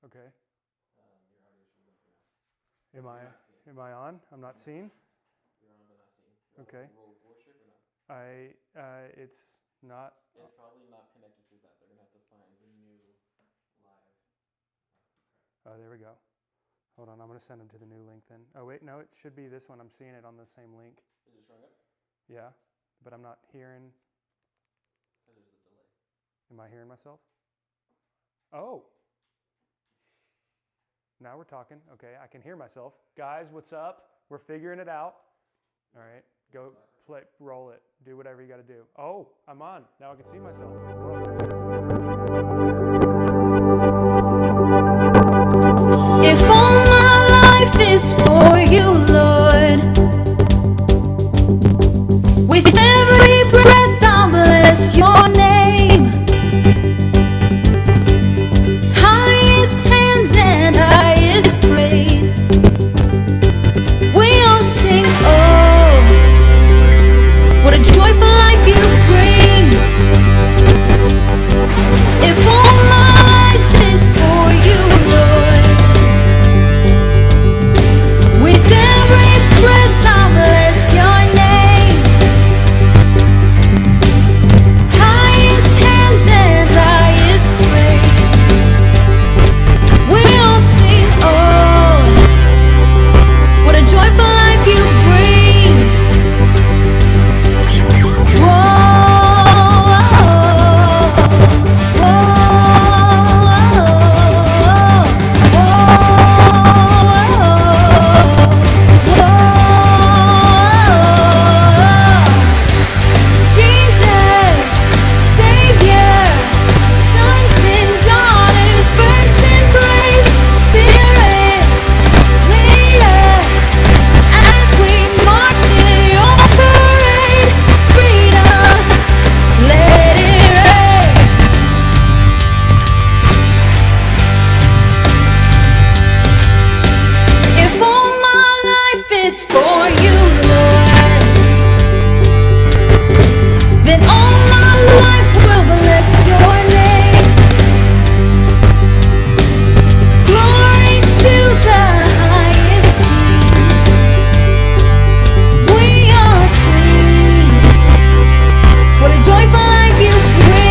Okay. Your audio should go through now. Am I on? I'm not seen? You're on but not seen. Okay. Roll worship or not? It's not. It's probably not connected through that. They're going to have to find the new live. Oh, there we go. Hold on, I'm going to send them to the new link then. Oh, wait, no, it should be this one. I'm seeing it on the same link. Is it showing up? Yeah, but I'm not hearing. Because there's the delay. Am I hearing myself? Oh. Now we're talking. Okay, I can hear myself. Guys, what's up? We're figuring it out. All right, go play, roll it. Do whatever you got to do. Oh, I'm on. Now I can see myself. If all my life is for you, Lord, with every breath I'll bless your name. Highest hands and highest praise. We all sing, oh, what a joyful life you bring. If all my life is for you, Lord, with every breath I'll bless your name. Highest hands and highest praise. We all sing, oh, what a joyful life you bring. Whoa, whoa, Jesus, Savior, sons and daughters burst in praise. Spirit, lead us as we march in your parade. Freedom, let it rain. If all my life is for you, Lord, then all my life will bless your name. Glory to the highest King. We all sing, what a joyful life you bring.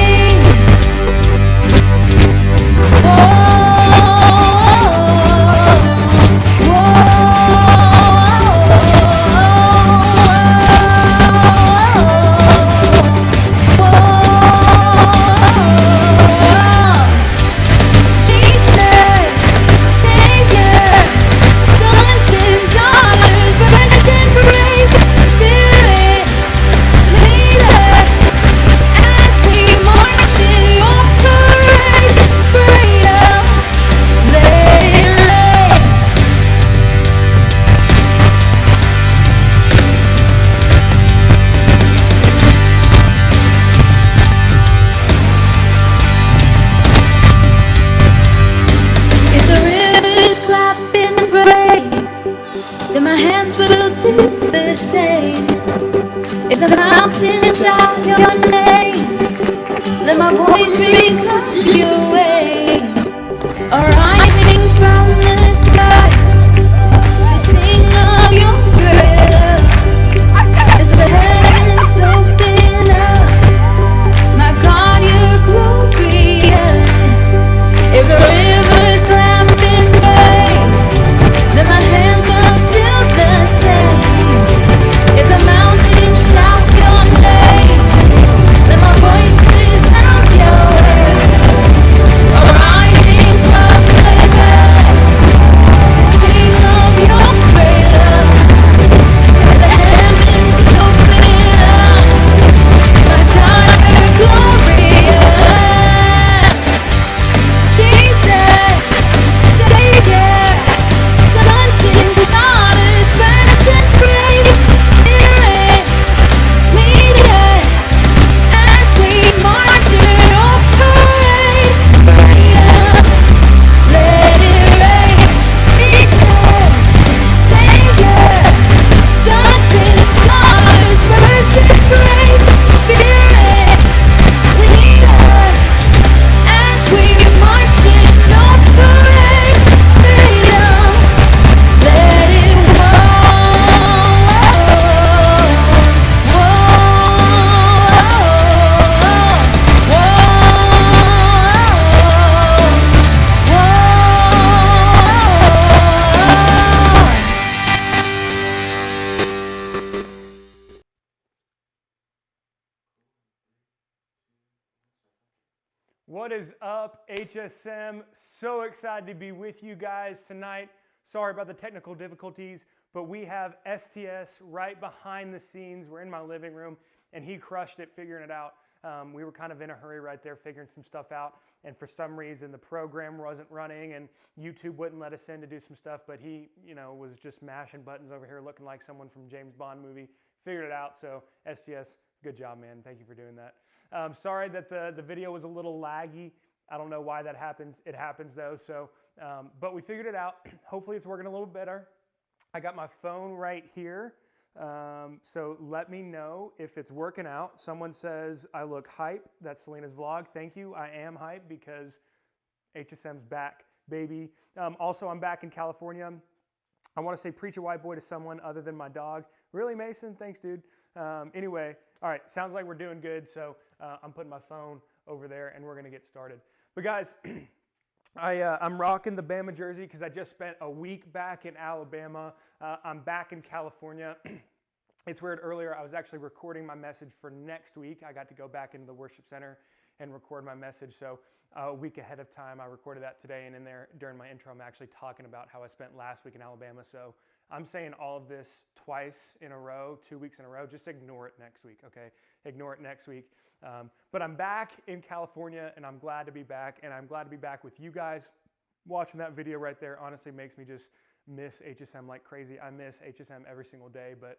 If the rivers clap in praise, then my hands will do the same. If the mountains shout your name, let my voice resound to your waves. Arising from the dust to sing of your great love. As the heavens open up, my God, you're glorious. If the rivers clap in praise, then my hands will do the same. If the mountains shout your name, let my voice resound your way. What is up, HSM? So excited to be with you guys tonight. Sorry about the technical difficulties, but we have STS right behind the scenes. We're in my living room, and he crushed it figuring it out. We were kind of in a hurry right there figuring some stuff out, and for some reason the program wasn't running and YouTube wouldn't let us in to do some stuff, but he was just mashing buttons over here looking like someone from James Bond movie. Figured it out. So STS, good job, man. Thank you for doing that. Sorry that the video was a little laggy. I don't know why that happens. It happens though. So, but we figured it out. Hopefully it's working a little better. I got my phone right here. So let me know if it's working out. Someone says I look hype. That's Selena's vlog. Thank you. I am hype because HSM's back, baby. Also, I'm back in California. I want to say preach a white boy to someone other than my dog. Really, Mason? Thanks, dude. Anyway, all right. Sounds like we're doing good. So I'm putting my phone over there and we're going to get started. But guys, I'm rocking the Bama jersey because I just spent a week back in Alabama. I'm back in California. It's weird, earlier I was actually recording my message for next week. I got to go back into the worship center and record my message. So a week ahead of time, I recorded that today. And in there, during my intro, I'm actually talking about how I spent last week in Alabama. So I'm saying all of this twice in a row, 2 weeks in a row. Just ignore it next week, okay? Ignore it next week. But I'm back in California, and I'm glad to be back. And I'm glad to be back with you guys. Watching that video right there honestly makes me just miss HSM like crazy. I miss HSM every single day, but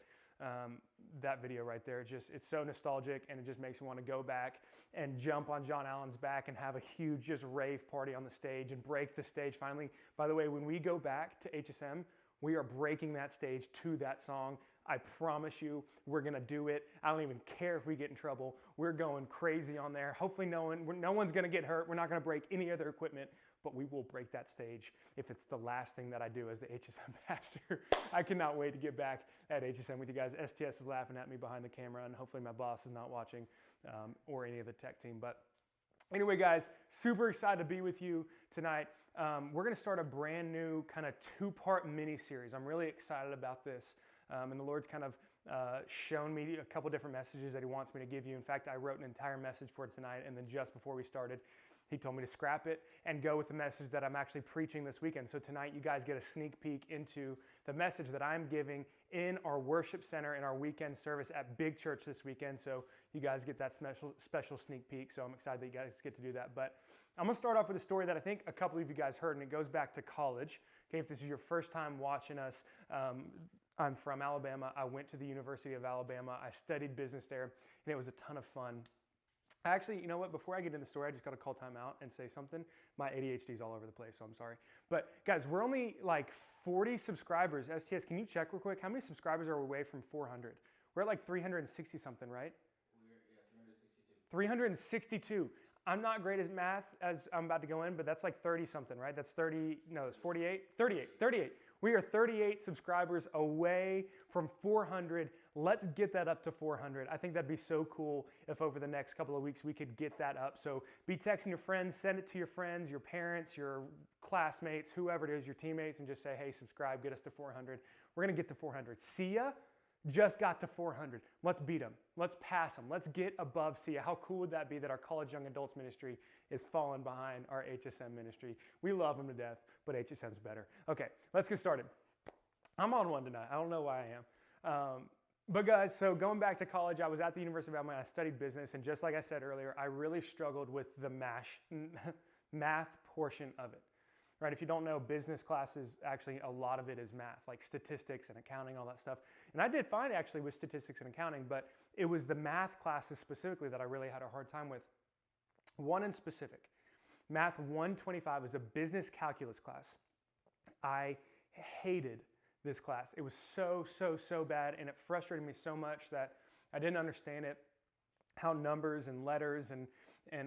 that video right there, it's so nostalgic, and it just makes me want to go back and jump on John Allen's back and have a huge just rave party on the stage and break the stage finally. By the way, when we go back to HSM, we are breaking that stage to that song. I promise you, we're gonna do it. I don't even care if we get in trouble. We're going crazy on there. Hopefully no one's gonna get hurt. We're not gonna break any other equipment, but we will break that stage if it's the last thing that I do as the HSM pastor. I cannot wait to get back at HSM with you guys. STS is laughing at me behind the camera, and hopefully my boss is not watching or any of the tech team. But anyway, guys, super excited to be with you tonight. We're going to start a brand new kind of two-part mini-series. I'm really excited about this. And the Lord's kind of shown me a couple different messages that he wants me to give you. In fact, I wrote an entire message for it tonight, and then just before we started, he told me to scrap it and go with the message that I'm actually preaching this weekend. So tonight you guys get a sneak peek into the message that I'm giving in our worship center in our weekend service at Big Church this weekend. So you guys get that special sneak peek. So I'm excited that you guys get to do that. But I'm going to start off with a story that I think a couple of you guys heard, and it goes back to college. Okay, if this is your first time watching us, I'm from Alabama. I went to the University of Alabama. I studied business there, and it was a ton of fun. Actually, you know what? Before I get into the story, I just got to call time out and say something. My ADHD is all over the place, so I'm sorry. But guys, we're only like 40 subscribers. STS, can you check real quick? How many subscribers are we away from 400? We're at like 360 something, right? 362. I'm not great at math as I'm about to go in, but that's like 30 something, right? That's 30, no, it's 48? 38. We are 38 subscribers away from 400. Let's get that up to 400. I think that'd be so cool if over the next couple of weeks we could get that up. So be texting your friends, send it to your friends, your parents, your classmates, whoever it is, your teammates, and just say, hey, subscribe, get us to 400. We're gonna get to 400. Sia just got to 400. Let's beat them. Let's pass them. Let's get above Sia. How cool would that be that our college young adults ministry is falling behind our HSM ministry? We love them to death, but HSM's better. Okay, let's get started. I'm on one tonight. I don't know why I am. But guys, so going back to college, I was at the University of Alabama. I studied business, and just like I said earlier, I really struggled with the math portion of it. Right? If you don't know, business classes, actually a lot of it is math, like statistics and accounting, all that stuff. And I did fine actually with statistics and accounting, but it was the math classes specifically that I really had a hard time with. One in specific, Math 125 is a business calculus class. I hated this class. It was so bad, and it frustrated me so much that I didn't understand it, how numbers and letters and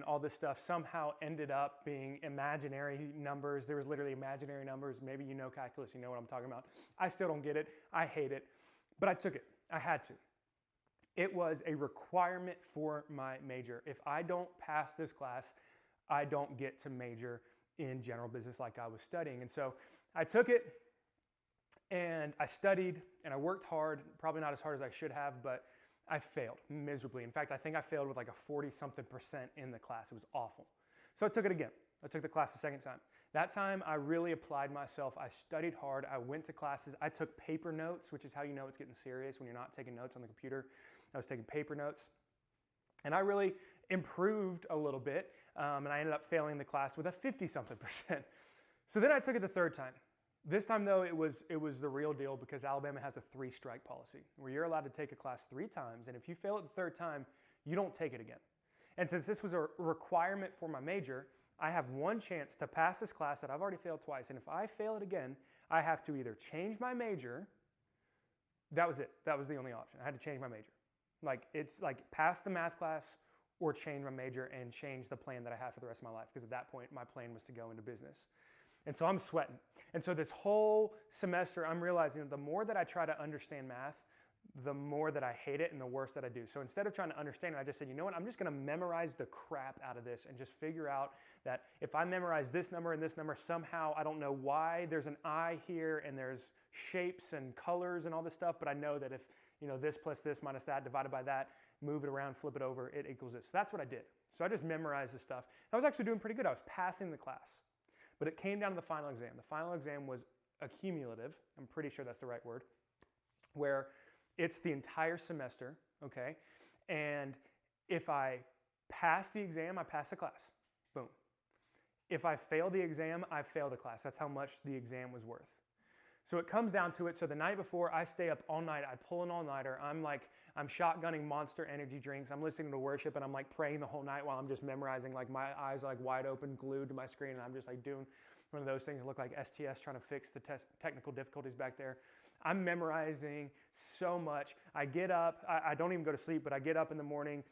all this stuff somehow ended up being imaginary numbers. There was literally imaginary numbers. Maybe you know calculus, you know what I'm talking about. I still don't get it. I hate it, but I took it. I had to. It was a requirement for my major. If I don't pass this class, I don't get to major in general business like I was studying. And so I took it, and I studied, and I worked hard, probably not as hard as I should have, but I failed miserably. In fact, I think I failed with like a 40-something% in the class. It was awful. So I took it again. I took the class the second time. That time I really applied myself. I studied hard. I went to classes. I took paper notes, which is how you know it's getting serious when you're not taking notes on the computer. I was taking paper notes. And I really improved a little bit, and I ended up failing the class with a 50-something%. So then I took it the third time. This time though, it was the real deal because Alabama has a 3-strike policy where you're allowed to take a class 3 times, and if you fail it the third time, you don't take it again. And since this was a requirement for my major, I have one chance to pass this class that I've already failed twice, and if I fail it again, I have to either change my major. That was it. That was the only option. I had to change my major. It's like pass the math class or change my major and change the plan that I have for the rest of my life, because at that point, my plan was to go into business. And so I'm sweating. And so this whole semester, I'm realizing that the more that I try to understand math, the more that I hate it and the worse that I do. So instead of trying to understand it, I just said, you know what, I'm just gonna memorize the crap out of this and just figure out that if I memorize this number and this number, somehow, I don't know why, there's an I here and there's shapes and colors and all this stuff, but I know that if, you know, this plus this minus that divided by that, move it around, flip it over, it equals this. So that's what I did. So I just memorized this stuff. I was actually doing pretty good. I was passing the class. But it came down to the final exam. The final exam was accumulative. I'm pretty sure that's the right word, where it's the entire semester, okay? And if I pass the exam, I pass the class. Boom. If I fail the exam, I fail the class. That's how much the exam was worth. So it comes down to it. So the night before, I stay up all night. I pull an all-nighter. I'm shotgunning Monster energy drinks. I'm listening to worship, and I'm like praying the whole night while I'm just memorizing. Like my eyes are like wide open, glued to my screen, and I'm just like doing one of those things that look like STS trying to fix the technical difficulties back there. I'm memorizing so much. I get up, I don't even go to sleep, but I get up in the morning,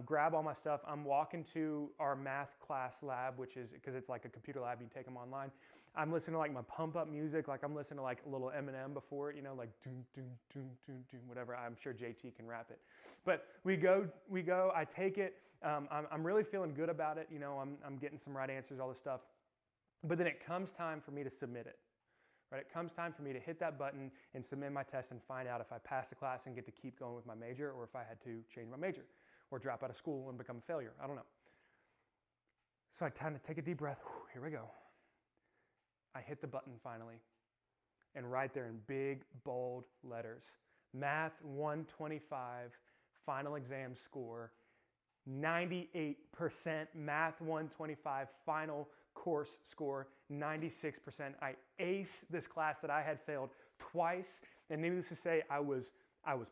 grab all my stuff. I'm walking to our math class lab, which is, because it's like a computer lab, you take them online. I'm listening to like my pump up music, like I'm listening to like a little Eminem before it, you know, like doom, doom, doom, doom, doom, whatever. I'm sure JT can rap it. But we go, I take it. I'm really feeling good about it. You know, I'm getting some right answers, all this stuff. But then it comes time for me to submit it. Right? It comes time for me to hit that button and submit my test and find out if I pass the class and get to keep going with my major, or if I had to change my major or drop out of school and become a failure. I don't know. So I kind of take a deep breath. Here we go. I hit the button finally. And right there in big, bold letters, Math 125, final exam score, 98%, Math 125, final course score, 96%. I aced this class that I had failed twice, and needless to say, I was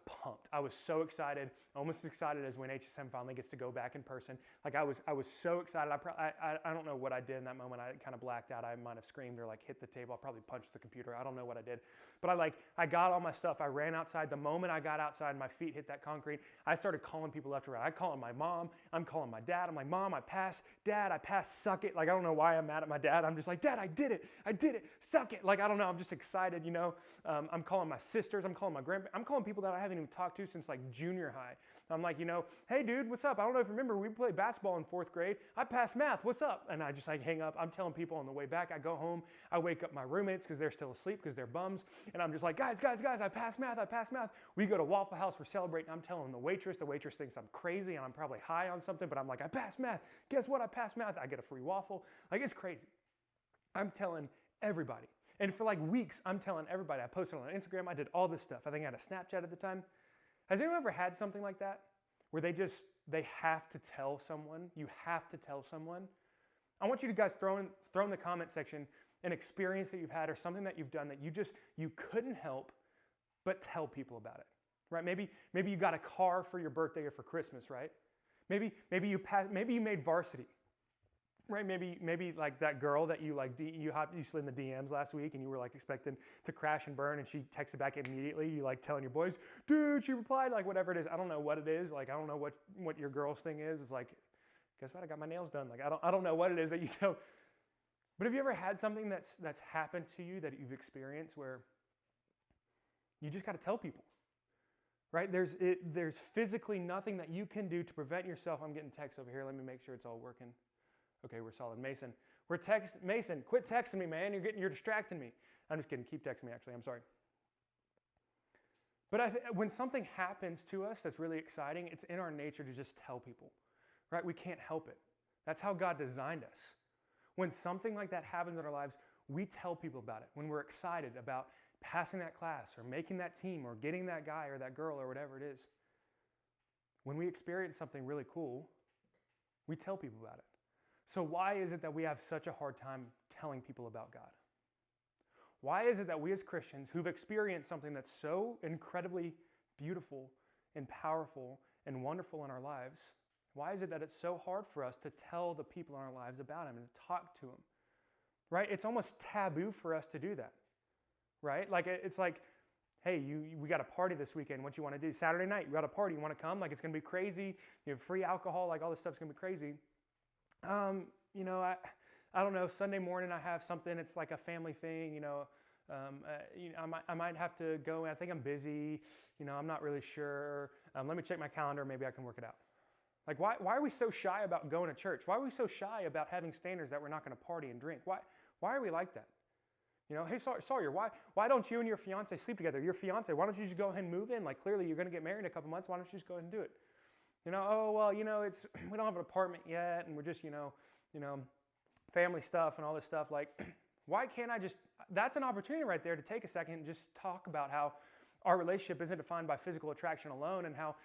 pumped. I was so excited, almost as excited as when HSM finally gets to go back in person. Like I was so excited. I don't know what I did in that moment. I kind of blacked out. I might have screamed or like hit the table. I probably punched the computer. I don't know what I did. But I got all my stuff. I ran outside. The moment I got outside, my feet hit that concrete. I started calling people left and right. I called my mom. I'm calling my dad. I'm like, Mom, I passed. Dad, I passed. Suck it. Like I don't know why I'm mad at my dad. I'm just like, Dad, I did it. I did it. Suck it. Like I don't know. I'm just excited, you know. I'm calling my sisters. I'm calling my grandparents. I'm calling people that I haven't even talked to since like junior high. I'm like, you know, hey dude, what's up? I don't know if you remember, we played basketball in 4th grade. I passed math, what's up? And I just like hang up. I'm telling people on the way back. I go home, I wake up my roommates because they're still asleep because they're bums. And I'm just like, guys, I passed math, I passed math. We go to Waffle House, we're celebrating. I'm telling the waitress thinks I'm crazy and I'm probably high on something, but I'm like, I passed math. Guess what? I passed math. I get a free waffle. Like it's crazy. I'm telling everybody. And for like weeks, I'm telling everybody. I posted on Instagram. I did all this stuff. I think I had a Snapchat at the time. Has anyone ever had something like that? Where they have to tell someone? You have to tell someone? I want you to guys throw in the comment section an experience that you've had or something that you've done that you couldn't help but tell people about it. Right? Maybe you got a car for your birthday or for Christmas, right? Maybe you made varsity. Right, maybe like that girl that you slid in the DMs last week and you were like expecting to crash and burn and she texted back immediately. You like telling your boys, dude, she replied, like whatever it is. I don't know what it is. Like I don't know what your girl's thing is. It's like, guess what? I got my nails done. Like I don't know what it is that you know. But have you ever had something that's happened to you that you've experienced where you just got to tell people? Right? There's physically nothing that you can do to prevent yourself. I'm getting text over here. Let me make sure it's all working. Okay, we're solid. Mason, Mason, quit texting me, man. You're distracting me. I'm just kidding. Keep texting me, actually. I'm sorry. But when something happens to us that's really exciting, it's in our nature to just tell people, right? We can't help it. That's how God designed us. When something like that happens in our lives, we tell people about it. When we're excited about passing that class or making that team or getting that guy or that girl or whatever it is. When we experience something really cool, we tell people about it. So why is it that we have such a hard time telling people about God? Why is it that we as Christians who've experienced something that's so incredibly beautiful and powerful and wonderful in our lives, why is it that it's so hard for us to tell the people in our lives about Him and to talk to Him? Right? It's almost taboo for us to do that. Right? Like it's like, hey, we got a party this weekend. What you want to do? Saturday night, you got a party. You want to come? Like it's going to be crazy. You have free alcohol. Like all this stuff's going to be crazy. I don't know. Sunday morning I have something. It's like a family thing. I might have to go. I think I'm busy. I'm not really sure. Let me check my calendar. Maybe I can work it out. Like why are we so shy about going to church? Why are we so shy about having standards that we're not going to party and drink? Why are we like that? Hey, Sawyer, why don't you and your fiance sleep together? Your fiance, why don't you just go ahead and move in? Like, clearly you're going to get married in a couple months. Why don't you just go ahead and do it? We don't have an apartment yet, and we're just, family stuff and all this stuff. Like, why can't I just, that's an opportunity right there to take a second and just talk about how our relationship isn't defined by physical attraction alone, and how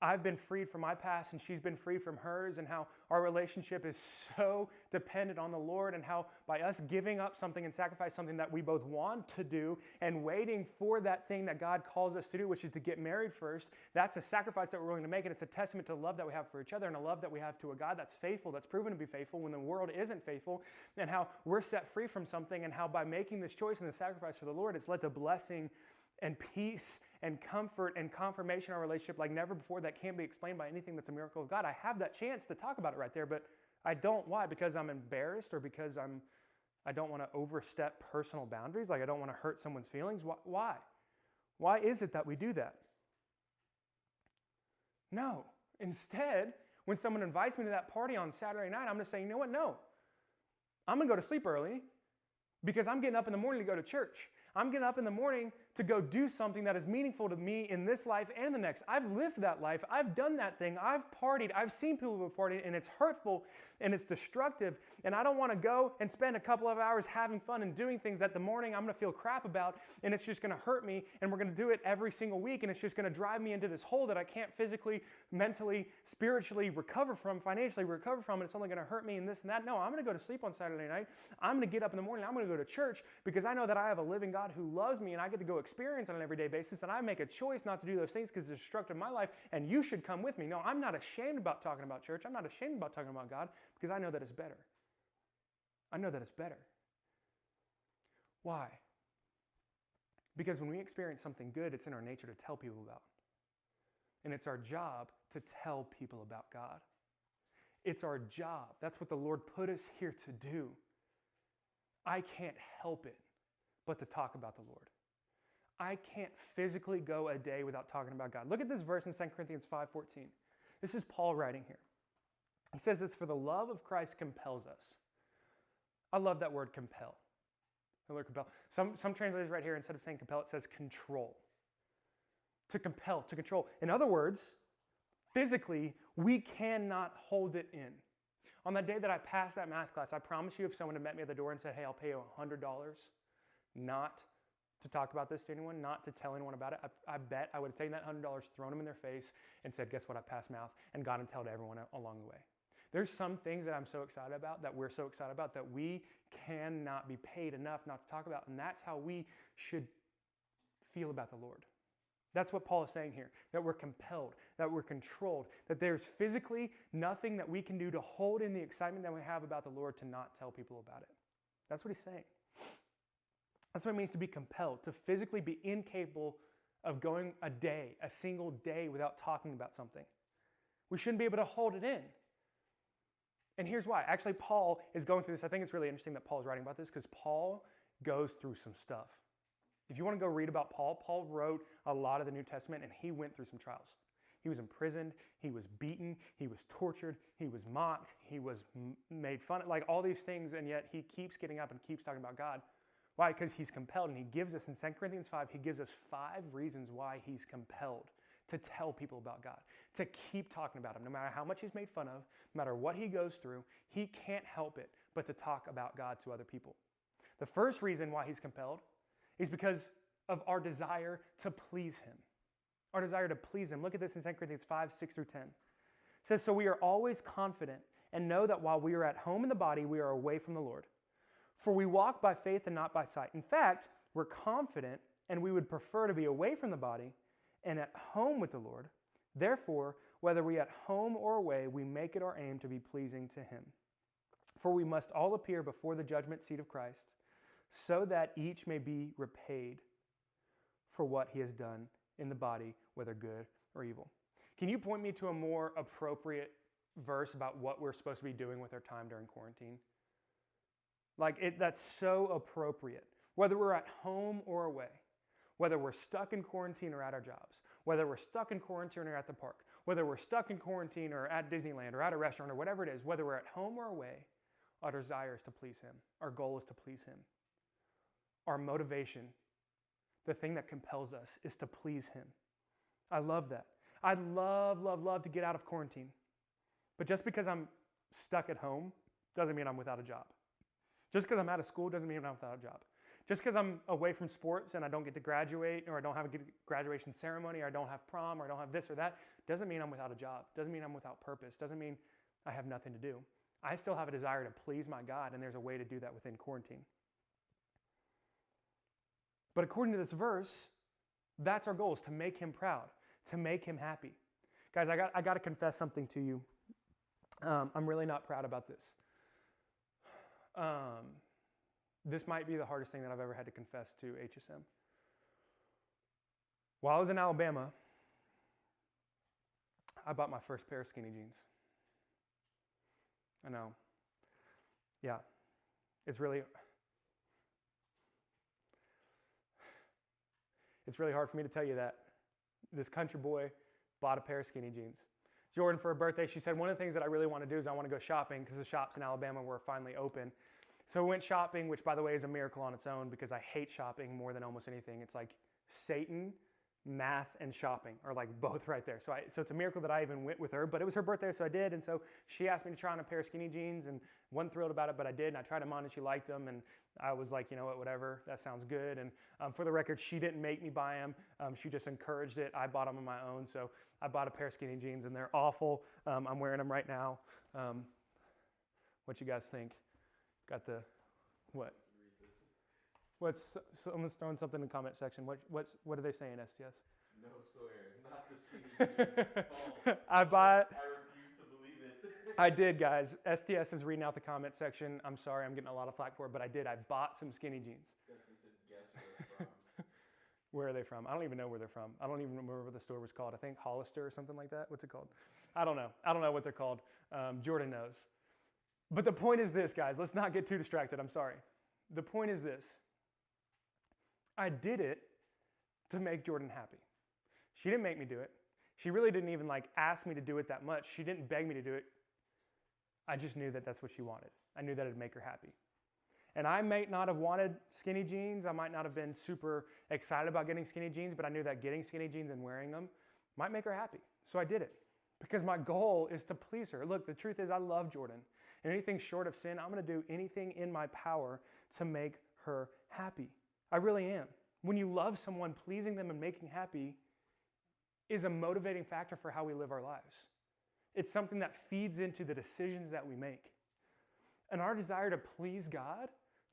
I've been freed from my past and she's been freed from hers, and how our relationship is so dependent on the Lord, and how by us giving up something and sacrifice something that we both want to do and waiting for that thing that God calls us to do, which is to get married first, that's a sacrifice that we're willing to make, and it's a testament to the love that we have for each other and a love that we have to a God that's faithful, that's proven to be faithful when the world isn't faithful, and how we're set free from something, and how by making this choice and the sacrifice for the Lord, it's led to blessing and peace and comfort and confirmation in our relationship like never before, that can't be explained by anything that's a miracle of God. I have that chance to talk about it right there, but I don't. Why? Because I'm embarrassed, or because I don't want to overstep personal boundaries, like I don't want to hurt someone's feelings? Why? Why is it that we do that? No. Instead, when someone invites me to that party on Saturday night, I'm going to say, you know what? No. I'm going to go to sleep early because I'm getting up in the morning to go to church. I'm getting up in the morning to go do something that is meaningful to me in this life and the next. I've lived that life. I've done that thing. I've partied. I've seen people who have partied, and it's hurtful and it's destructive. And I don't want to go and spend a couple of hours having fun and doing things that the morning I'm going to feel crap about, and it's just going to hurt me, and we're going to do it every single week, and it's just going to drive me into this hole that I can't physically, mentally, spiritually recover from, financially recover from, and it's only going to hurt me and this and that. No, I'm going to go to sleep on Saturday night. I'm going to get up in the morning. I'm going to go to church because I know that I have a living God who loves me, and I get to go experience on an everyday basis, and I make a choice not to do those things because it's destructive in my life, and you should come with me. No, I'm not ashamed about talking about church. I'm not ashamed about talking about God because I know that it's better. I know that it's better. Why? Because when we experience something good, it's in our nature to tell people about. And it's our job to tell people about God. It's our job. That's what the Lord put us here to do. I can't help it but to talk about the Lord. I can't physically go a day without talking about God. Look at this verse in 2 Corinthians 5:14. This is Paul writing here. He says it's for the love of Christ compels us. I love that word compel. The word compel. Some translators right here, instead of saying compel, it says control. To compel, to control. In other words, physically, we cannot hold it in. On that day that I passed that math class, I promise you, if someone had met me at the door and said, hey, I'll pay you $100, not to talk about this to anyone, not to tell anyone about it, I bet I would have taken that $100, thrown them in their face, and said, guess what, I passed math, and gone and tell to everyone along the way. There's some things that I'm so excited about, that we're so excited about, that we cannot be paid enough not to talk about, and that's how we should feel about the Lord. That's what Paul is saying here, that we're compelled, that we're controlled, that there's physically nothing that we can do to hold in the excitement that we have about the Lord to not tell people about it. That's what he's saying. That's what it means to be compelled, to physically be incapable of going a day, a single day, without talking about something. We shouldn't be able to hold it in. And here's why. Actually, Paul is going through this. I think it's really interesting that Paul is writing about this because Paul goes through some stuff. If you want to go read about Paul, Paul wrote a lot of the New Testament, and he went through some trials. He was imprisoned, he was beaten, he was tortured, he was mocked, he was made fun of, like all these things, and yet he keeps getting up and keeps talking about God. Why? Because he's compelled, and he gives us, in 2 Corinthians 5, he gives us 5 reasons why he's compelled to tell people about God, to keep talking about him. No matter how much he's made fun of, no matter what he goes through, he can't help it but to talk about God to other people. The first reason why he's compelled is because of our desire to please him. Our desire to please him. Look at this in 2 Corinthians 5, 6 through 10. It says, so we are always confident and know that while we are at home in the body, we are away from the Lord. For we walk by faith and not by sight. In fact, we're confident and we would prefer to be away from the body and at home with the Lord. Therefore, whether we at home or away, we make it our aim to be pleasing to him. For we must all appear before the judgment seat of Christ, so that each may be repaid for what he has done in the body, whether good or evil. Can you point me to a more appropriate verse about what we're supposed to be doing with our time during quarantine? That's so appropriate. Whether we're at home or away, whether we're stuck in quarantine or at our jobs, whether we're stuck in quarantine or at the park, whether we're stuck in quarantine or at Disneyland or at a restaurant or whatever it is, whether we're at home or away, our desire is to please him. Our goal is to please him. Our motivation, the thing that compels us, is to please him. I love that. I'd love, love, love to get out of quarantine. But just because I'm stuck at home doesn't mean I'm without a job. Just because I'm out of school doesn't mean I'm without a job. Just because I'm away from sports and I don't get to graduate, or I don't have a graduation ceremony, or I don't have prom, or I don't have this or that, doesn't mean I'm without a job. Doesn't mean I'm without purpose. Doesn't mean I have nothing to do. I still have a desire to please my God, and there's a way to do that within quarantine. But according to this verse, that's our goal, is to make him proud, to make him happy. Guys, I got to confess something to you. I'm really not proud about this. This might be the hardest thing that I've ever had to confess to HSM. While I was in Alabama, I bought my first pair of skinny jeans. I know. Yeah. It's really hard for me to tell you that. This country boy bought a pair of skinny jeans. Jordan, for her birthday, she said, one of the things that I really want to do is I want to go shopping, because the shops in Alabama were finally open. So we went shopping, which, by the way, is a miracle on its own, because I hate shopping more than almost anything. It's like Satan, math, and shopping are like both right there. So it's a miracle that I even went with her, but it was her birthday, so I did. And so she asked me to try on a pair of skinny jeans, and wasn't thrilled about it, but I did. And I tried them on, and she liked them. And I was like, you know what, whatever, that sounds good. And for the record, she didn't make me buy them. She just encouraged it. I bought them on my own. So I bought a pair of skinny jeans, and they're awful. I'm wearing them right now. What you guys think? Got the, what? Someone's throwing something in the comment section. What are they saying, STS? No, Sawyer, not the skinny jeans. Oh, I refuse to believe it. I did, guys. STS is reading out the comment section. I'm sorry, I'm getting a lot of flack for it, but I did. I bought some skinny jeans. Guess where they're from. Where are they from? I don't even know where they're from. I don't even remember what the store was called. I think Hollister or something like that. What's it called? I don't know. I don't know what they're called. Jordan knows. But the point is this, guys. Let's not get too distracted. I'm sorry. The point is this. I did it to make Jordan happy. She didn't make me do it. She really didn't even ask me to do it that much. She didn't beg me to do it. I just knew that that's what she wanted. I knew that it'd make her happy. And I might not have wanted skinny jeans. I might not have been super excited about getting skinny jeans, but I knew that getting skinny jeans and wearing them might make her happy. So I did it because my goal is to please her. Look, the truth is I love Jordan. And anything short of sin, I'm going to do anything in my power to make her happy. I really am. When you love someone, pleasing them and making happy is a motivating factor for how we live our lives. It's something that feeds into the decisions that we make. And our desire to please God,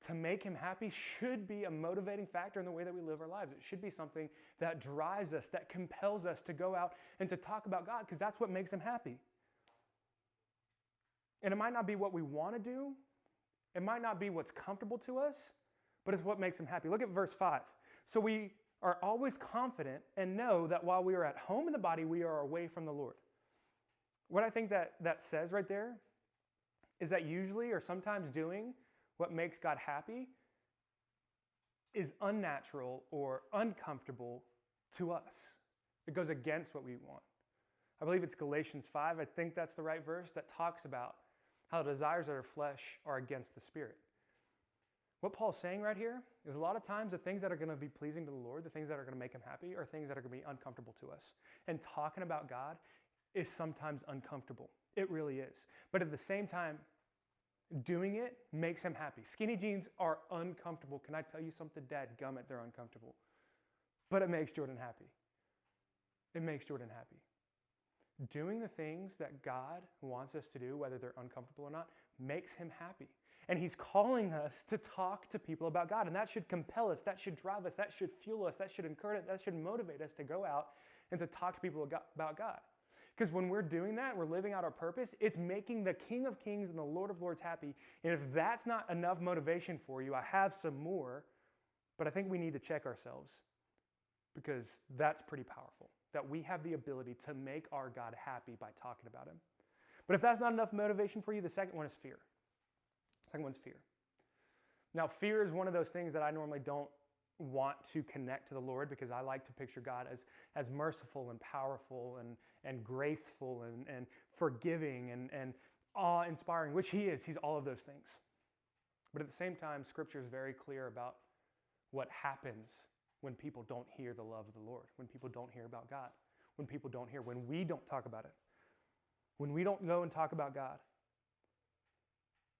to make him happy, should be a motivating factor in the way that we live our lives. It should be something that drives us, that compels us to go out and to talk about God, because that's what makes him happy. And it might not be what we want to do. It might not be what's comfortable to us, but it's what makes him happy. Look at verse 5. So we are always confident and know that while we are at home in the body, we are away from the Lord. What I think that says right there is that usually or sometimes doing what makes God happy is unnatural or uncomfortable to us. It goes against what we want. I believe it's Galatians 5. I think that's the right verse that talks about how the desires of our flesh are against the Spirit. What Paul's saying right here is a lot of times the things that are going to be pleasing to the Lord, the things that are going to make him happy, are things that are going to be uncomfortable to us. And talking about God is sometimes uncomfortable. It really is. But at the same time, doing it makes him happy. Skinny jeans are uncomfortable. Can I tell you something? Dadgummit, they're uncomfortable. But it makes Jordan happy. It makes Jordan happy. Doing the things that God wants us to do, whether they're uncomfortable or not, makes him happy. And he's calling us to talk to people about God. And that should compel us. That should drive us. That should fuel us. That should encourage us. That should motivate us to go out and to talk to people about God. Because when we're doing that, we're living out our purpose, it's making the King of Kings and the Lord of Lords happy. And if that's not enough motivation for you, I have some more, but I think we need to check ourselves, because that's pretty powerful, that we have the ability to make our God happy by talking about him. But if that's not enough motivation for you, the second one is fear. Second one's fear. Now, fear is one of those things that I normally don't want to connect to the Lord, because I like to picture God as merciful and powerful and graceful and forgiving and awe-inspiring, which he is. He's all of those things. But at the same time, Scripture is very clear about what happens when people don't hear the love of the Lord, when people don't hear about God, when people don't hear, when we don't talk about it, when we don't go and talk about God.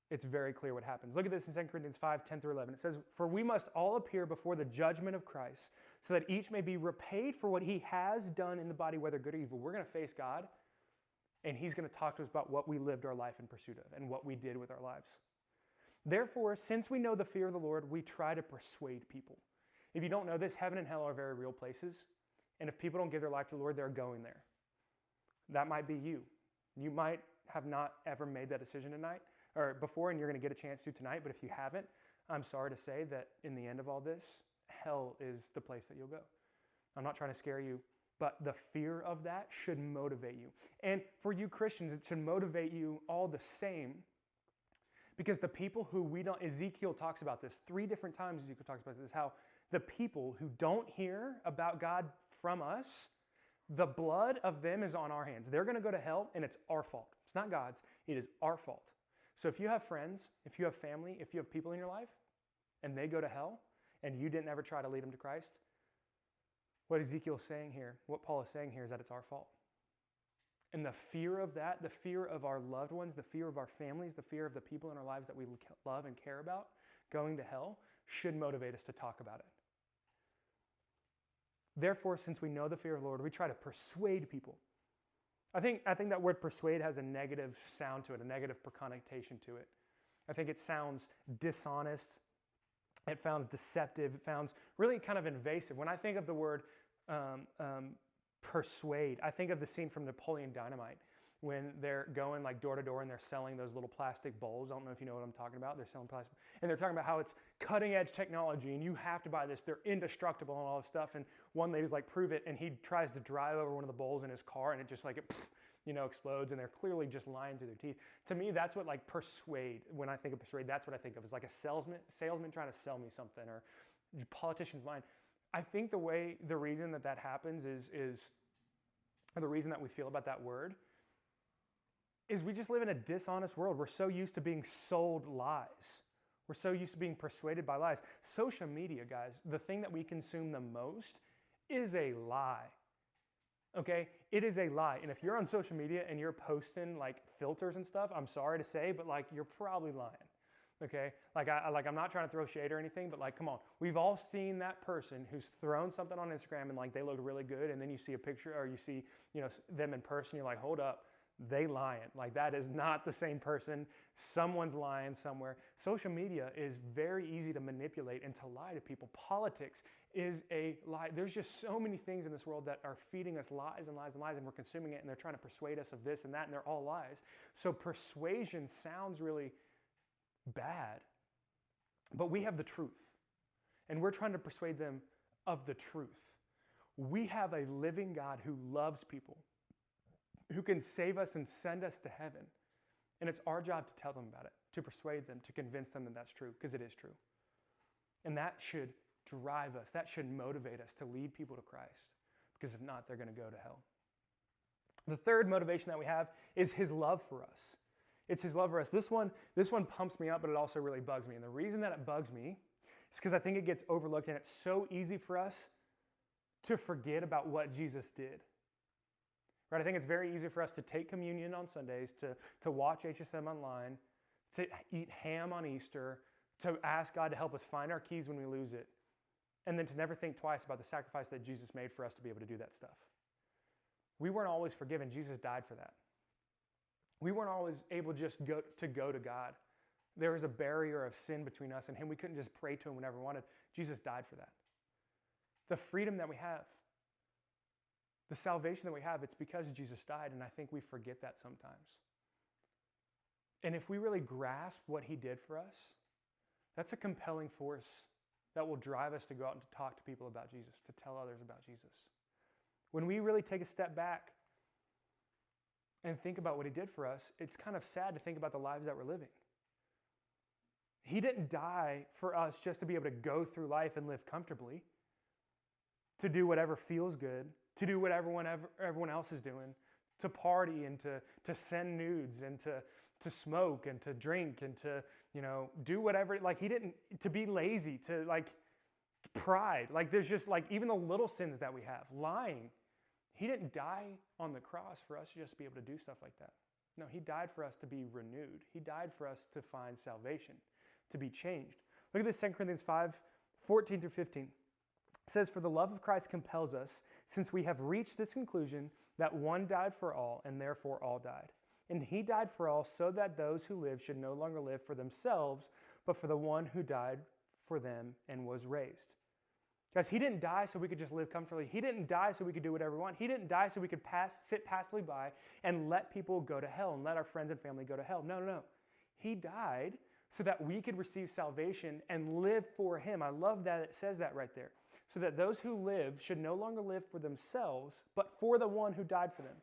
It's very clear what happens. Look at this in 2 Corinthians 5, 10 through 11. It says, "For we must all appear before the judgment of Christ, so that each may be repaid for what he has done in the body, whether good or evil." We're going to face God, and he's going to talk to us about what we lived our life in pursuit of and what we did with our lives. "Therefore, since we know the fear of the Lord, we try to persuade people." If you don't know this, heaven and hell are very real places. And if people don't give their life to the Lord, they're going there. That might be you. You might have not ever made that decision tonight or before, and you're going to get a chance to tonight. But if you haven't, I'm sorry to say that in the end of all this, hell is the place that you'll go. I'm not trying to scare you, but the fear of that should motivate you. And for you Christians, it should motivate you all the same. Because the people who we don't, Ezekiel talks about this 3 different times. Ezekiel talks about this, how the people who don't hear about God from us, the blood of them is on our hands. They're going to go to hell, and it's our fault. It's not God's. It is our fault. So if you have friends, if you have family, if you have people in your life, and they go to hell, and you didn't ever try to lead them to Christ, what Ezekiel's saying here, what Paul is saying here, is that it's our fault. And the fear of that, the fear of our loved ones, the fear of our families, the fear of the people in our lives that we love and care about going to hell should motivate us to talk about it. Therefore, since we know the fear of the Lord, we try to persuade people. I think that word persuade has a negative sound to it, a negative connotation to it. I think it sounds dishonest. It sounds deceptive. It sounds really kind of invasive. When I think of the word persuade, I think of the scene from Napoleon Dynamite when they're going like door to door and they're selling those little plastic bowls. I don't know if you know what I'm talking about. They're selling plastic, and they're talking about how it's cutting edge technology and you have to buy this. They're indestructible and all this stuff. And one lady's like, prove it. And he tries to drive over one of the bowls in his car, and it just like, explodes. And they're clearly just lying through their teeth. To me, that's what like persuade, when I think of persuade, that's what I think of. It's like a salesman trying to sell me something, or politicians lying. I think the reason that happens is the reason that we feel about that word is we just live in a dishonest world. We're so used to being sold lies. We're so used to being persuaded by lies. Social media, guys, the thing that we consume the most is a lie. Okay? It is a lie. And if you're on social media and you're posting like filters and stuff, I'm sorry to say, but like you're probably lying. Okay? I'm not trying to throw shade or anything, but like, come on. We've all seen that person who's thrown something on Instagram and like they look really good, and then you see a picture or you see, them in person, you're like, hold up. They lying. Like that is not the same person. Someone's lying somewhere. Social media is very easy to manipulate and to lie to people. Politics is a lie. There's just so many things in this world that are feeding us lies and lies and lies, and we're consuming it, and they're trying to persuade us of this and that, and they're all lies. So persuasion sounds really bad, but we have the truth, and we're trying to persuade them of the truth. We have a living God who loves people, who can save us and send us to heaven. And it's our job to tell them about it, to persuade them, to convince them that that's true, because it is true. And that should drive us, that should motivate us to lead people to Christ, because if not, they're going to go to hell. The third motivation that we have is his love for us. It's his love for us. This one pumps me up, but it also really bugs me. And the reason that it bugs me It's because I think it gets overlooked, and it's so easy for us to forget about what Jesus did. Right? I think it's very easy for us to take communion on Sundays, to watch HSM online, to eat ham on Easter, to ask God to help us find our keys when we lose it, and then to never think twice about the sacrifice that Jesus made for us to be able to do that stuff. We weren't always forgiven. Jesus died for that. We weren't always able just to go to God. There was a barrier of sin between us and Him. We couldn't just pray to Him whenever we wanted. Jesus died for that. The freedom that we have, the salvation that we have, it's because Jesus died, and I think we forget that sometimes. And if we really grasp what He did for us, that's a compelling force that will drive us to go out and to talk to people about Jesus, to tell others about Jesus. When we really take a step back and think about what He did for us, it's kind of sad to think about the lives that we're living. He didn't die for us just to be able to go through life and live comfortably, to do whatever feels good, to do what everyone else is doing, to party and to send nudes and to smoke and to drink and to, do whatever. Like, He didn't, to be lazy, to like pride. Like, there's just like even the little sins that we have, lying. He didn't die on the cross for us to just be able to do stuff like that. No, He died for us to be renewed. He died for us to find salvation, to be changed. Look at this, 2 Corinthians 5:14 through 15. It says, "For the love of Christ compels us, since we have reached this conclusion that one died for all, and therefore all died. And He died for all, so that those who live should no longer live for themselves, but for the one who died for them and was raised." Guys, He didn't die so we could just live comfortably. He didn't die so we could do whatever we want. He didn't die so we could sit passively by and let people go to hell and let our friends and family go to hell. No. He died so that we could receive salvation and live for Him. I love that it says that right there. So that those who live should no longer live for themselves, but for the one who died for them.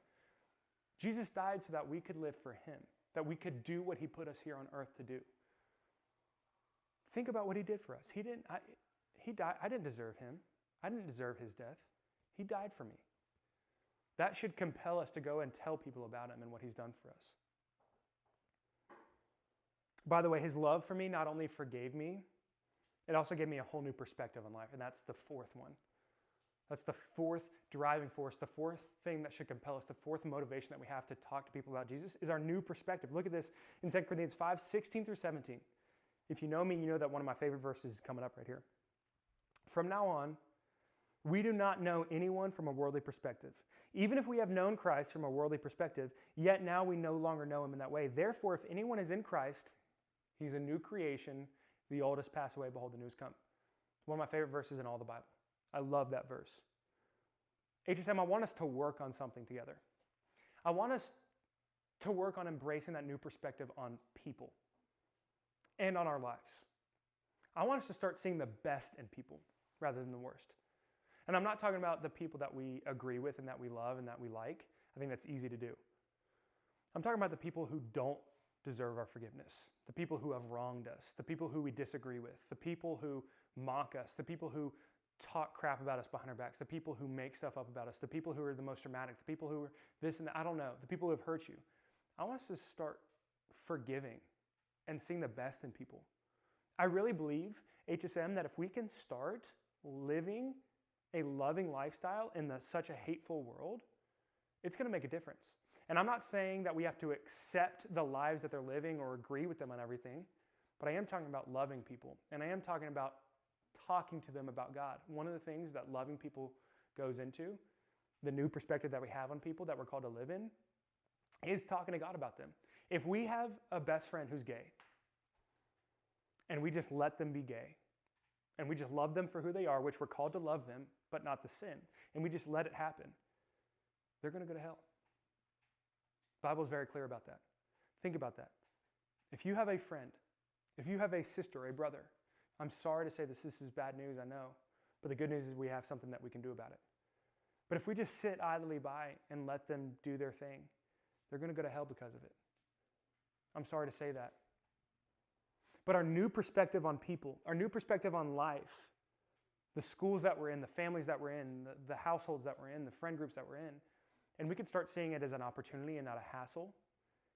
Jesus died so that we could live for Him, that we could do what He put us here on earth to do. Think about what He did for us. He died. I didn't deserve Him. I didn't deserve His death. He died for me. That should compel us to go and tell people about Him and what He's done for us. By the way, His love for me not only forgave me, it also gave me a whole new perspective on life, and that's the fourth one. That's the fourth driving force, the fourth thing that should compel us, the fourth motivation that we have to talk to people about Jesus is our new perspective. Look at this in 2 Corinthians 5:16 through 17. If you know me, you know that one of my favorite verses is coming up right here. "From now on, we do not know anyone from a worldly perspective. Even if we have known Christ from a worldly perspective, yet now we no longer know Him in that way. Therefore, if anyone is in Christ, he's a new creation. The old has passed away, behold, the new has come." It's one of my favorite verses in all the Bible. I love that verse. HSM, I want us to work on something together. I want us to work on embracing that new perspective on people and on our lives. I want us to start seeing the best in people rather than the worst. And I'm not talking about the people that we agree with and that we love and that we like. I think that's easy to do. I'm talking about the people who don't deserve our forgiveness, the people who have wronged us, the people who we disagree with, the people who mock us, the people who talk crap about us behind our backs, the people who make stuff up about us, the people who are the most dramatic, the people who are this and that, I don't know, the people who have hurt you. I want us to start forgiving and seeing the best in people. I really believe, HSM, that if we can start living a loving lifestyle in such a hateful world, it's going to make a difference. And I'm not saying that we have to accept the lives that they're living or agree with them on everything, but I am talking about loving people, and I am talking about talking to them about God. One of the things that loving people goes into, the new perspective that we have on people that we're called to live in, is talking to God about them. If we have a best friend who's gay, and we just let them be gay, and we just love them for who they are, which we're called to love them, but not the sin, and we just let it happen, they're going to go to hell. The Bible is very clear about that. Think about that. If you have a friend, if you have a sister or a brother, I'm sorry to say this is bad news, I know, but the good news is we have something that we can do about it. But if we just sit idly by and let them do their thing, they're going to go to hell because of it. I'm sorry to say that. But our new perspective on people, our new perspective on life, the schools that we're in, the families that we're in, the households that we're in, the friend groups that we're in, and we could start seeing it as an opportunity and not a hassle.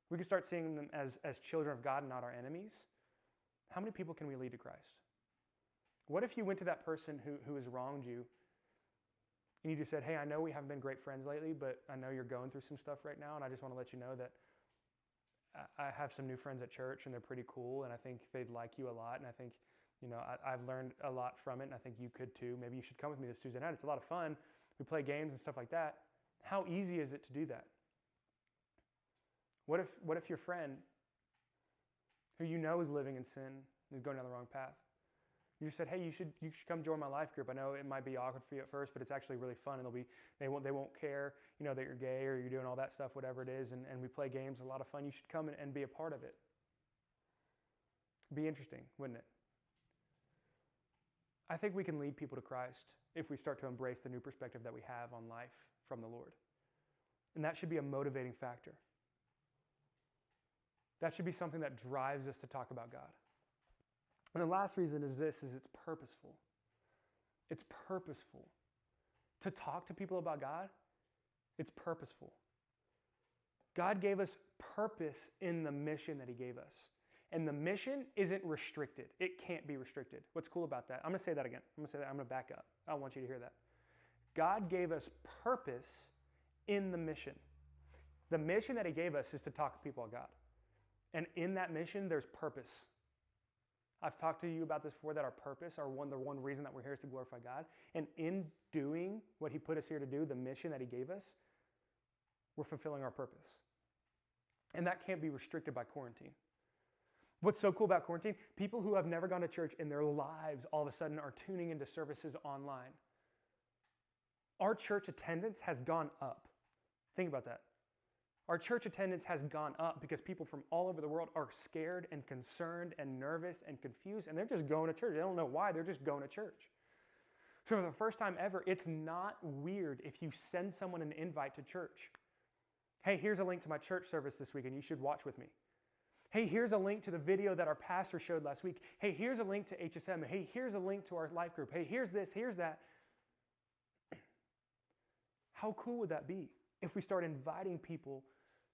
We could start seeing them as children of God and not our enemies. How many people can we lead to Christ? What if you went to that person who has wronged you and you just said, hey, I know we haven't been great friends lately, but I know you're going through some stuff right now, and I just want to let you know that I have some new friends at church, and they're pretty cool, and I think they'd like you a lot, and I think, I've learned a lot from it, and I think you could too. Maybe you should come with me this Tuesday night. It's a lot of fun. We play games and stuff like that. How easy is it to do that? What if your friend, who you know is living in sin, is going down the wrong path? You said, hey, you should come join my life group. I know it might be awkward for you at first, but it's actually really fun, and they won't care, that you're gay or you're doing all that stuff, whatever it is, and we play games, a lot of fun. You should come and be a part of it. Be interesting, wouldn't it? I think we can lead people to Christ if we start to embrace the new perspective that we have on life from the Lord. And that should be a motivating factor. That should be something that drives us to talk about God. And the last reason is it's purposeful. It's purposeful. To talk to people about God, it's purposeful. God gave us purpose in the mission that he gave us. And the mission isn't restricted. It can't be restricted. What's cool about that? I'm going to say that again. I'm going to back up. I want you to hear that. God gave us purpose in the mission. The mission that he gave us is to talk to people about God. And in that mission, there's purpose. I've talked to you about this before, that our purpose, the one reason that we're here is to glorify God. And in doing what he put us here to do, the mission that he gave us, we're fulfilling our purpose. And that can't be restricted by quarantine. What's so cool about quarantine? People who have never gone to church in their lives all of a sudden are tuning into services online. Our church attendance has gone up. Think about that. Our church attendance has gone up because people from all over the world are scared and concerned and nervous and confused, and they're just going to church. They don't know why, they're just going to church. So for the first time ever, it's not weird if you send someone an invite to church. Hey, here's a link to my church service this week, and you should watch with me. Hey, here's a link to the video that our pastor showed last week. Hey, here's a link to HSM. Hey, here's a link to our life group. Hey, here's this, here's that. How cool would that be if we start inviting people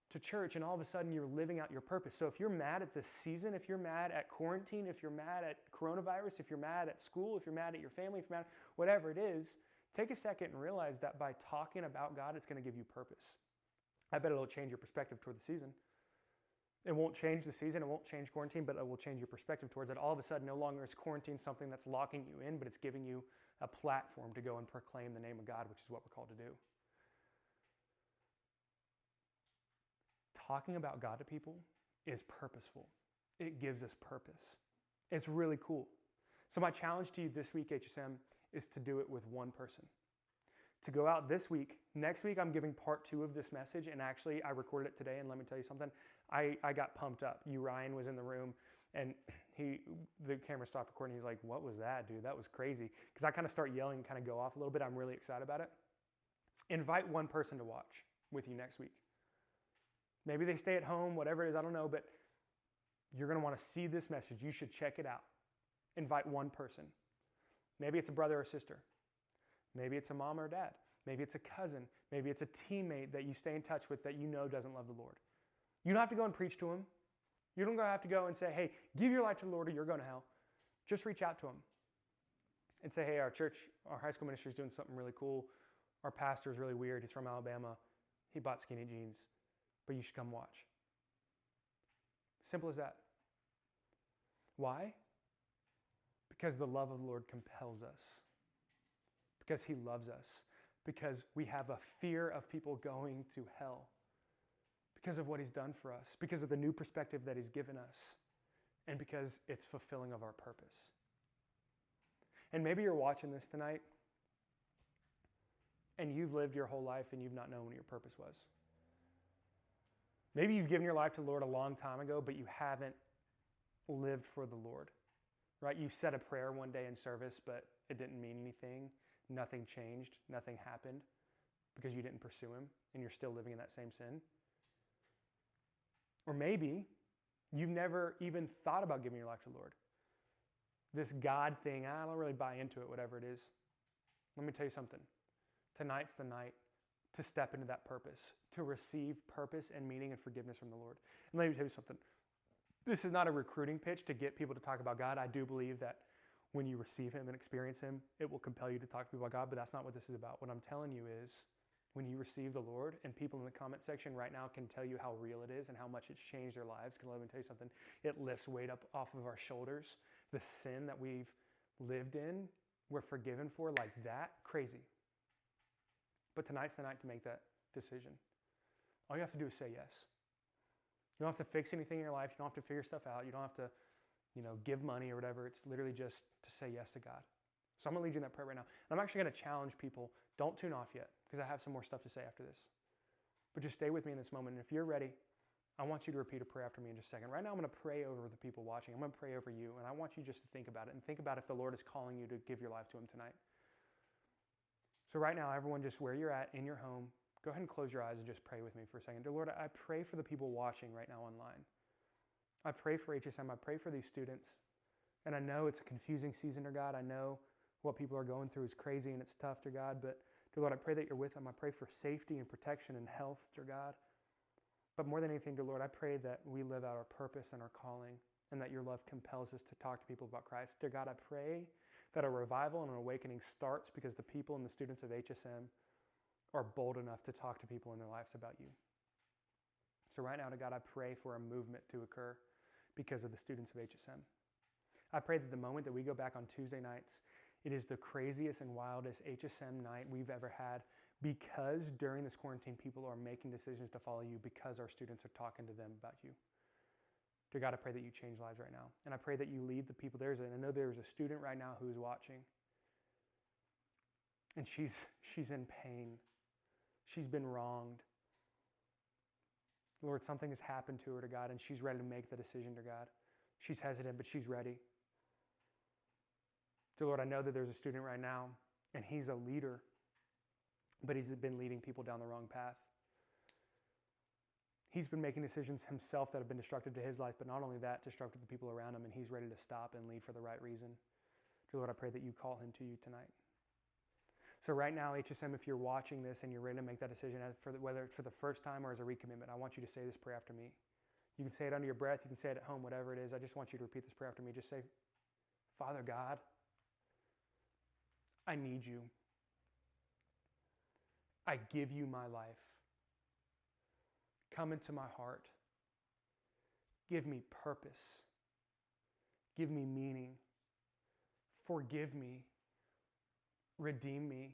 to church and all of a sudden you're living out your purpose? So if you're mad at this season, if you're mad at quarantine, if you're mad at coronavirus, if you're mad at school, if you're mad at your family, if you're mad, whatever it is, take a second and realize that by talking about God, it's going to give you purpose. I bet it'll change your perspective toward the season. It won't change the season, it won't change quarantine, but it will change your perspective towards it. All of a sudden, no longer is quarantine something that's locking you in, but it's giving you a platform to go and proclaim the name of God, which is what we're called to do. Talking about God to people is purposeful. It gives us purpose. It's really cool. So my challenge to you this week, HSM, is to do it with one person. To go out this week. Next week, I'm giving part 2 of this message, and actually, I recorded it today, and let me tell you something. I got pumped up. Ryan was in the room, and the camera stopped recording. He's like, what was that, dude? That was crazy. Because I kind of start yelling and kind of go off a little bit. I'm really excited about it. Invite one person to watch with you next week. Maybe they stay at home, whatever it is, I don't know, but you're going to want to see this message. You should check it out. Invite one person. Maybe it's a brother or sister. Maybe it's a mom or dad. Maybe it's a cousin. Maybe it's a teammate that you stay in touch with that you know doesn't love the Lord. You don't have to go and preach to them. You don't have to go and say, hey, give your life to the Lord or you're going to hell. Just reach out to them and say, hey, our church, our high school ministry is doing something really cool. Our pastor is really weird. He's from Alabama. He bought skinny jeans, but you should come watch. Simple as that. Why? Because the love of the Lord compels us. Because he loves us. Because we have a fear of people going to hell. Because of what he's done for us. Because of the new perspective that he's given us. And because it's fulfilling of our purpose. And maybe you're watching this tonight and you've lived your whole life and you've not known what your purpose was. Maybe you've given your life to the Lord a long time ago, but you haven't lived for the Lord, right? You said a prayer one day in service, but it didn't mean anything. Nothing changed. Nothing happened because you didn't pursue him and you're still living in that same sin. Or maybe you've never even thought about giving your life to the Lord. This God thing, I don't really buy into it, whatever it is. Let me tell you something. Tonight's the night to step into that purpose, to receive purpose and meaning and forgiveness from the Lord. And let me tell you something. This is not a recruiting pitch to get people to talk about God. I do believe that when you receive him and experience him, it will compel you to talk to people about God, but that's not what this is about. What I'm telling you is when you receive the Lord, and people in the comment section right now can tell you how real it is and how much it's changed their lives. Can let me tell you something? It lifts weight up off of our shoulders. The sin that we've lived in, we're forgiven for like that. Crazy. But tonight's the night to make that decision. All you have to do is say yes. You don't have to fix anything in your life. You don't have to figure stuff out. You don't have to, give money or whatever. It's literally just to say yes to God. So I'm going to lead you in that prayer right now. And I'm actually going to challenge people. Don't tune off yet because I have some more stuff to say after this. But just stay with me in this moment. And if you're ready, I want you to repeat a prayer after me in just a second. Right now I'm going to pray over the people watching. I'm going to pray over you. And I want you just to think about it and think about if the Lord is calling you to give your life to him tonight. So right now, everyone, just where you're at in your home, go ahead and close your eyes and just pray with me for a second. Dear Lord, I pray for the people watching right now online. I pray for HSM. I pray for these students. And I know it's a confusing season, dear God. I know what people are going through is crazy and it's tough, dear God. But dear Lord, I pray that you're with them. I pray for safety and protection and health, dear God. But more than anything, dear Lord, I pray that we live out our purpose and our calling and that your love compels us to talk to people about Christ. Dear God, I pray that a revival and an awakening starts because the people and the students of HSM are bold enough to talk to people in their lives about you. So right now, to God, I pray for a movement to occur because of the students of HSM. I pray that the moment that we go back on Tuesday nights, it is the craziest and wildest HSM night we've ever had because during this quarantine, people are making decisions to follow you because our students are talking to them about you. Dear God, I pray that you change lives right now. And I pray that you lead the people. I know there's a student right now who is watching. And she's in pain. She's been wronged. Lord, something has happened to her, to God, and she's ready to make the decision, to God. She's hesitant, but she's ready. Dear Lord, I know that there's a student right now, and he's a leader, but he's been leading people down the wrong path. He's been making decisions himself that have been destructive to his life, but not only that, destructive to the people around him, and he's ready to stop and leave for the right reason. Dear Lord, I pray that you call him to you tonight. So right now, HSM, if you're watching this and you're ready to make that decision, whether it's for the first time or as a recommitment, I want you to say this prayer after me. You can say it under your breath. You can say it at home, whatever it is. I just want you to repeat this prayer after me. Just say, Father God, I need you. I give you my life. Come into my heart. Give me purpose. Give me meaning. Forgive me. Redeem me.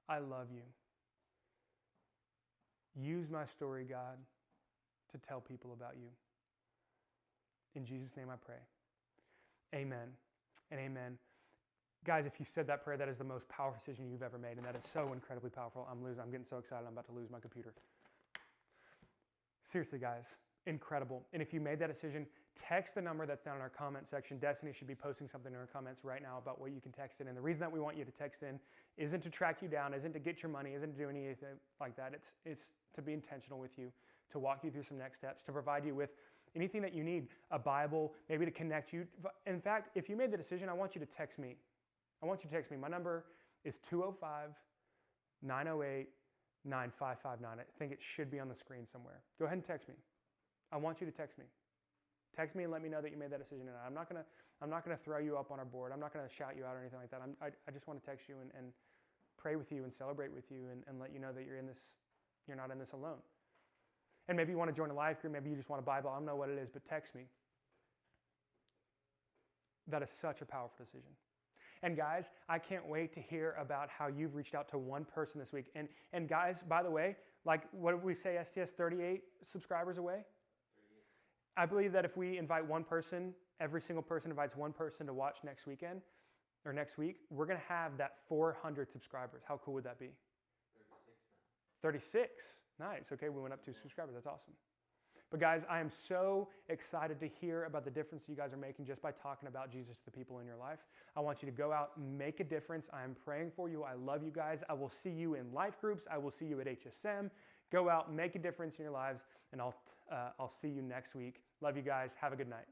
I love you. Use my story, God, to tell people about you. In Jesus' name I pray. Amen and amen. Guys, if you said that prayer, that is the most powerful decision you've ever made, and that is so incredibly powerful. I'm getting so excited, I'm about to lose my computer. Seriously, guys, incredible. And if you made that decision, text the number that's down in our comment section. Destiny should be posting something in our comments right now about what you can text in. And the reason that we want you to text in isn't to track you down, isn't to get your money, isn't to do anything like that. It's to be intentional with you, to walk you through some next steps, to provide you with anything that you need, a Bible, maybe to connect you. In fact, if you made the decision, I want you to text me. I want you to text me. My number is 205-908-9559. I think it should be on the screen somewhere. Go ahead and text me. I want you to text me. Text me and let me know that you made that decision. And I'm not gonna throw you up on our board. I'm not gonna shout you out or anything like that. I just want to text you and pray with you and celebrate with you and let you know that you're not in this alone. And maybe you want to join a life group. Maybe you just want a Bible. I don't know what it is, but text me. That is such a powerful decision. And guys, I can't wait to hear about how you've reached out to one person this week. And guys, by the way, like what did we say, STS, 38 subscribers away? 38. I believe that if we invite one person, every single person invites one person to watch next weekend or next week, we're going to have that 400 subscribers. How cool would that be? 36 now. 36. Nice. Okay, we went up 2 subscribers. That's awesome. But guys, I am so excited to hear about the difference you guys are making just by talking about Jesus to the people in your life. I want you to go out and make a difference. I am praying for you. I love you guys. I will see you in life groups. I will see you at HSM. Go out, make a difference in your lives, and I'll see you next week. Love you guys. Have a good night.